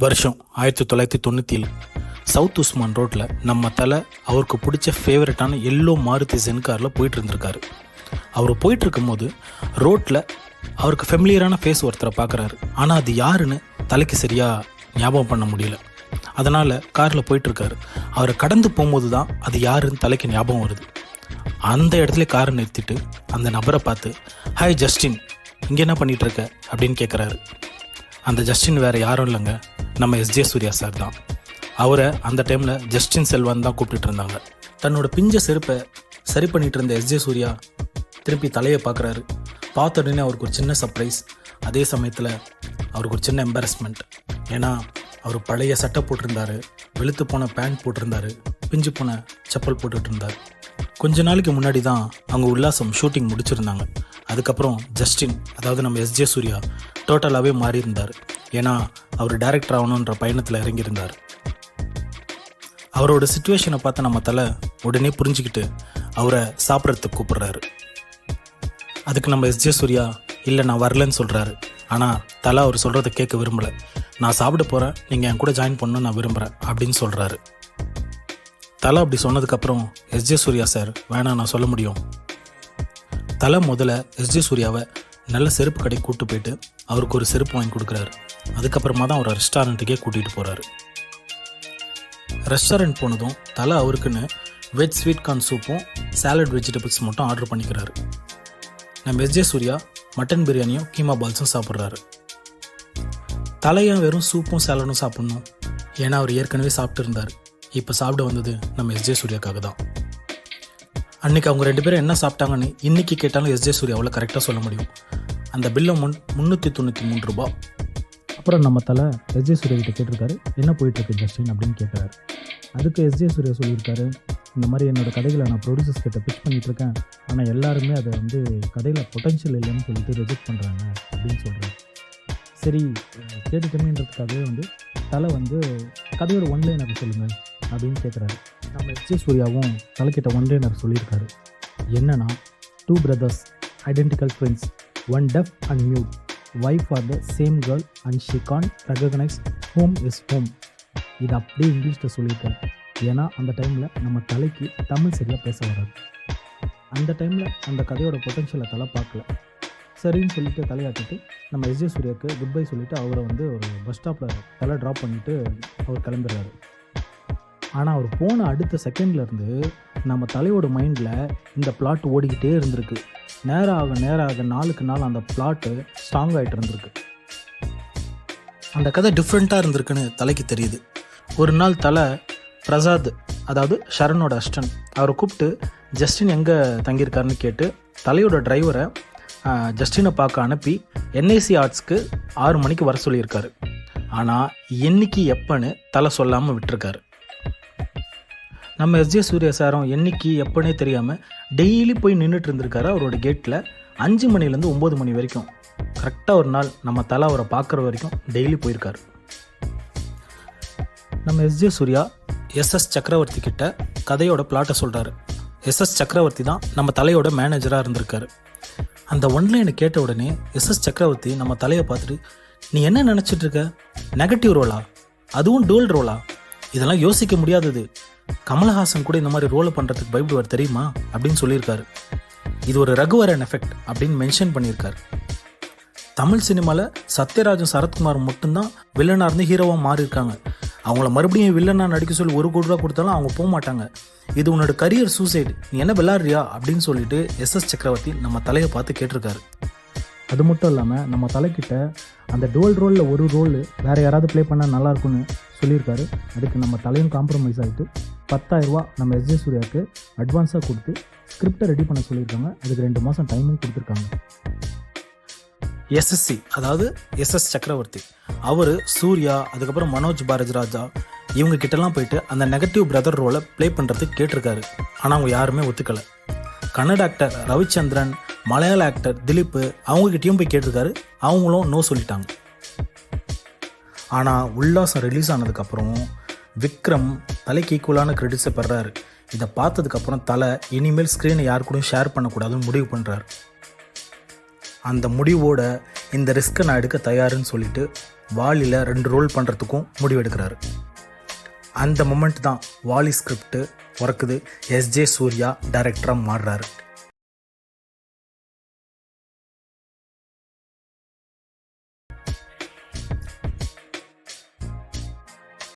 வருஷம் 1997 சவுத் உஸ்மான் ரோட்டில் நம்ம தலை அவருக்கு பிடிச்ச ஃபேவரட்டான எல்லோ மாருதி ஜென் காரில் போயிட்டு இருந்திருக்காரு. அவர் போயிட்டு இருக்கும்போது ரோட்டில் அவருக்கு ஃபெமிலியரான ஃபேஸ் ஒருத்தரை பார்க்குறாரு. ஆனால் அது யாருன்னு தலைக்கு சரியாக ஞாபகம் பண்ண முடியல. அதனால் காரில் போயிட்டுருக்காரு. அவரை கடந்து போகும்போது தான் அது யாருன்னு தலைக்கு ஞாபகம் வருது. அந்த இடத்துல காரை நிறுத்திட்டு அந்த நபரை பார்த்து, ஹாய் ஜஸ்டின், இங்கே என்ன பண்ணிகிட்ருக்க அப்படின்னு கேட்குறாரு. அந்த ஜஸ்டின் வேறு யாரும் இல்லைங்க, நம்ம எஸ்ஜே சூர்யா சார் தான். அவரை அந்த டைமில் ஜஸ்டின் செல்வான் தான் கூப்பிட்டு இருந்தாங்க. தன்னோட பிஞ்ச செருப்பை சரி பண்ணிகிட்டு இருந்த எஸ்ஜே சூர்யா திருப்பி தலையை பார்க்குறாரு. பார்த்த உடனே அவருக்கு ஒரு சின்ன சர்ப்ரைஸ். அதே சமயத்தில் அவருக்கு ஒரு சின்ன எம்பாரஸ்மெண்ட். ஏன்னா அவர் பழைய சட்டை போட்டிருந்தார், வெளுத்து போன பேண்ட் போட்டிருந்தார், பிஞ்சு போன செப்பல் போட்டுட்டு இருந்தார். கொஞ்ச நாளைக்கு முன்னாடி தான் அவங்க உல்லாசம் ஷூட்டிங் முடிச்சிருந்தாங்க. அதுக்கப்புறம் ஜஸ்டின், அதாவது நம்ம எஸ்ஜே சூர்யா டோட்டலாகவே மாறி இருந்தார். ஏன்னா அவர் டைரக்டர் ஆகணுன்ற பயணத்தில் இறங்கியிருந்தார். அவரோட சுச்சுவேஷனை பார்த்து நம்ம தலை உடனே புரிஞ்சுக்கிட்டு அவரை சாப்பிட்றதுக்கு கூப்பிட்றாரு. அதுக்கு நம்ம எஸ்ஜே சூர்யா இல்லை நான் வரலன்னு சொல்கிறாரு. ஆனால் தலை அவர் சொல்கிறத கேட்க விரும்பலை. நான் சாப்பிட போகிறேன், நீங்கள் என் கூட ஜாயின் பண்ணணும்னு நான் விரும்புகிறேன் அப்படின்னு சொல்கிறாரு. தலை அப்படி சொன்னதுக்கப்புறம் எஸ்ஜே சூர்யா சார், வேணாம் நான் சொல்ல முடியும். தலை முதல்ல எஸ்ஜே சூர்யாவை நல்ல செருப்பு கடைக்கு கூப்பிட்டு போயிட்டு அவருக்கு ஒரு செருப்பு வாங்கி கொடுக்குறாரு. அதுக்கப்புறமா தான் அவர் ரெஸ்டாரண்ட்டுக்கே கூட்டிகிட்டு போகிறாரு. ரெஸ்டாரண்ட் போனதும் தலை அவருக்குன்னு வெஜ் ஸ்வீட் கார்ன் சூப்பும் சாலட் வெஜிடபிள்ஸ் மட்டும் ஆர்டர் பண்ணிக்கிறாரு. நம்ம எஸ்ஜே சூர்யா மட்டன் பிரியாணியும் கீமா பால்ஸும் சாப்பிட்றாரு. தலையும் வெறும் சூப்பும் சாலடும் சாப்பிட்ணும், ஏன்னா அவர் ஏற்கனவே சாப்பிட்டு இருந்தார். இப்போ சாப்பிட வந்தது நம்ம எஸ்ஜே சூர்யாக்காக தான். அன்றைக்கி அவங்க 2 பேரும் என்ன சாப்பிட்டாங்கன்னு இன்றைக்கி கேட்டாலும் எஸ்ஜே சூர்யாவில் கரெக்டாக சொல்ல முடியும். அந்த பில்லை 393 ரூபா. அப்புறம் நம்ம தலை எஸ்ஜே சூர்யா கிட்ட கேட்டிருக்காரு, என்ன போயிட்டுருக்கு ஜஸ்டின் அப்படின்னு கேட்குறாரு. அதுக்கு எஸ்ஜே சூர்யா சொல்லியிருக்காரு, இந்த மாதிரி என்னோடய கதைகளை நான் ப்ரொடியூசர்ஸ் கிட்ட பிச் பண்ணிகிட்ருக்கேன், ஆனால் எல்லாருமே அதை கதையில் பொட்டன்ஷியல் இல்லைன்னு சொல்லிட்டு ரிஜெக்ட் பண்ணுறாங்க அப்படின்னு சொல்கிறாரு. சரி கேட்டுட்டேமேன்றதுக்காகவே தலை கதையோட ஒன்லைனர் சொல்லுங்கள் அப்படின்னு கேட்குறாரு. நம்ம எஸ்ஜே சூர்யாவும் தலைக்கிட்ட ஒன்லைனர் சொல்லியிருக்காரு. என்னன்னா, 2 brothers, identical twins, one deaf and mute, wife are the same girl and she can't recognize home is home. இது அப்படியே இங்கிலீஷில் சொல்லியிருக்காரு. ஏன்னா அந்த டைமில் நம்ம தலைக்கு தமிழ் சரியாக பேச வராது. அந்த டைமில் அந்த கதையோட பொட்டன்ஷியலை தலை பார்க்கல. சரின்னு சொல்லிட்டு தலையாட்டிட்டு நம்ம எஸ்ஜே சூர்யாவுக்கு குட் பை சொல்லிவிட்டு அவரை ஒரு பஸ் ஸ்டாப்பில் தலை ட்ராப் பண்ணிவிட்டு அவர் கிளம்பிடுறாரு. ஆனால் அவர் போன அடுத்த செகண்ட்லேருந்து நம்ம தலையோட மைண்டில் இந்த பிளாட் ஓடிக்கிட்டே இருந்திருக்கு. நேராக நாளுக்கு நாள் அந்த பிளாட்டு ஸ்ட்ராங் ஆகிட்டு இருந்திருக்கு. அந்த கதை டிஃப்ரெண்ட்டாக இருந்திருக்குன்னு தலைக்கு தெரியுது. ஒரு நாள் தலை பிரசாத், அதாவது ஷரனோட அஸ்டன், அவரை கூப்பிட்டு ஜஸ்டின் எங்கே தங்கியிருக்காருன்னு கேட்டு தலையோட டிரைவரை ஜஸ்டினை பார்க்க அனுப்பி என்ஐசி ஆர்ட்ஸ்க்கு 6 மணிக்கு வர சொல்லியிருக்காரு. ஆனால் என்னைக்கு எப்போன்னு தலை சொல்லாமல் விட்டுருக்காரு. நம்ம எஸ்ஜே சூர்யா சாரும் என்னைக்கு எப்போனே தெரியாமல் டெய்லி போய் நின்றுட்டு இருந்திருக்காரு அவரோட கேட்டில். 5 மணிலேருந்து 9 மணி வரைக்கும் கரெக்டாக ஒரு நாள் நம்ம தலை அவரை பார்க்குற வரைக்கும் டெய்லி போயிருக்காரு. நம்ம எஸ்ஜே சூர்யா எஸ்எஸ் சக்கரவர்த்தி கிட்ட கதையோட பிளாட்டை சொல்கிறாரு. எஸ்எஸ் சக்கரவர்த்தி தான் நம்ம தலையோட மேனேஜராக இருந்திருக்காரு. அந்த ஒன்லைனை கேட்ட உடனே எஸ்எஸ் சக்கரவர்த்தி நம்ம தலையை பார்த்துட்டு, நீ என்ன நினச்சிட்ருக்க, நெகட்டிவ் ரோலா, அதுவும் டோல் ரோலா, இதெல்லாம் யோசிக்க முடியாதது, கமலஹாசன் கூட இந்த மாதிரி ரோலை பண்ணுறதுக்கு பயப்படுவார் தெரியுமா அப்படின்னு சொல்லியிருக்காரு. இது ஒரு ரகுவரன் எஃபெக்ட் அப்படின்னு மென்ஷன் பண்ணியிருக்காரு. தமிழ் சினிமாவில் சத்யராஜும் சரத்குமாரும் மட்டும்தான் வில்லனாக இருந்து ஹீரோவாக மாறியிருக்காங்க. அவங்கள மறுபடியும் வில்லனாக நடிக்க சொல்லி 1 கோடி ரூபா கொடுத்தாலும் அவங்க போக மாட்டாங்க. இது உன்னோட கரியர் சூசைடு, நீ என்ன விளாட்றியா அப்படின்னு சொல்லிட்டு எஸ்எஸ் சக்கரவர்த்தி நம்ம தலையை பார்த்து கேட்டிருக்காரு. அது மட்டும் இல்லாமல் நம்ம தலைக்கிட்ட அந்த டோல் ரோலில் ஒரு ரோல் வேறு யாராவது ப்ளே பண்ணால் நல்லாயிருக்குன்னு சொல்லியிருக்காரு. அதுக்கு நம்ம தலையும் காம்ப்ரமைஸ் ஆகிட்டு 10,000 ரூபா நம்ம எஸ்ஜே சூர்யாவுக்கு அட்வான்ஸாக கொடுத்து ஸ்கிரிப்டை ரெடி பண்ண சொல்லியிருக்காங்க. அதுக்கு 2 மாதம் டைமும் கொடுத்துருக்காங்க. எஸ்எஸ்சி, அதாவது எஸ்எஸ் சக்கரவர்த்தி, அவர் சூர்யா, அதுக்கப்புறம் மனோஜ் பாரதிராஜா இவங்க கிட்டலாம் போயிட்டு அந்த நெகட்டிவ் பிரதர் ரோலை ப்ளே பண்ணுறதுக்கு கேட்டிருக்காரு. ஆனால் அவங்க யாருமே ஒத்துக்கலை. கன்னட ஆக்டர் ரவிச்சந்திரன், மலையாள ஆக்டர் திலீப் அவங்ககிட்டையும் போய் கேட்டிருக்காரு. அவங்களும் நோ சொல்லிட்டாங்க. ஆனால் உல்லாசம் ரிலீஸ் ஆனதுக்கப்புறம் விக்ரம் தலைக்கு ஈக்குவலான கிரெடிட்ஸை பெறாரு. இதை பார்த்ததுக்கப்புறம் தலை இனிமேல் ஸ்க்ரீனை யார் கூடயும் ஷேர் பண்ணக்கூடாதுன்னு முடிவு பண்ணுறாரு. அந்த முடிவோட இந்த ரிஸ்க்கை நான் எடுக்க தயாருன்னு சொல்லிட்டு வாலியில் 2 ரோல் பண்ணுறதுக்கும் முடிவெடுக்கிறாரு. அந்த மொமெண்ட் தான் வாலி ஸ்கிரிப்ட் பிறக்குது. எஸ்ஜே சூர்யா டைரக்டராக மாறுறாரு.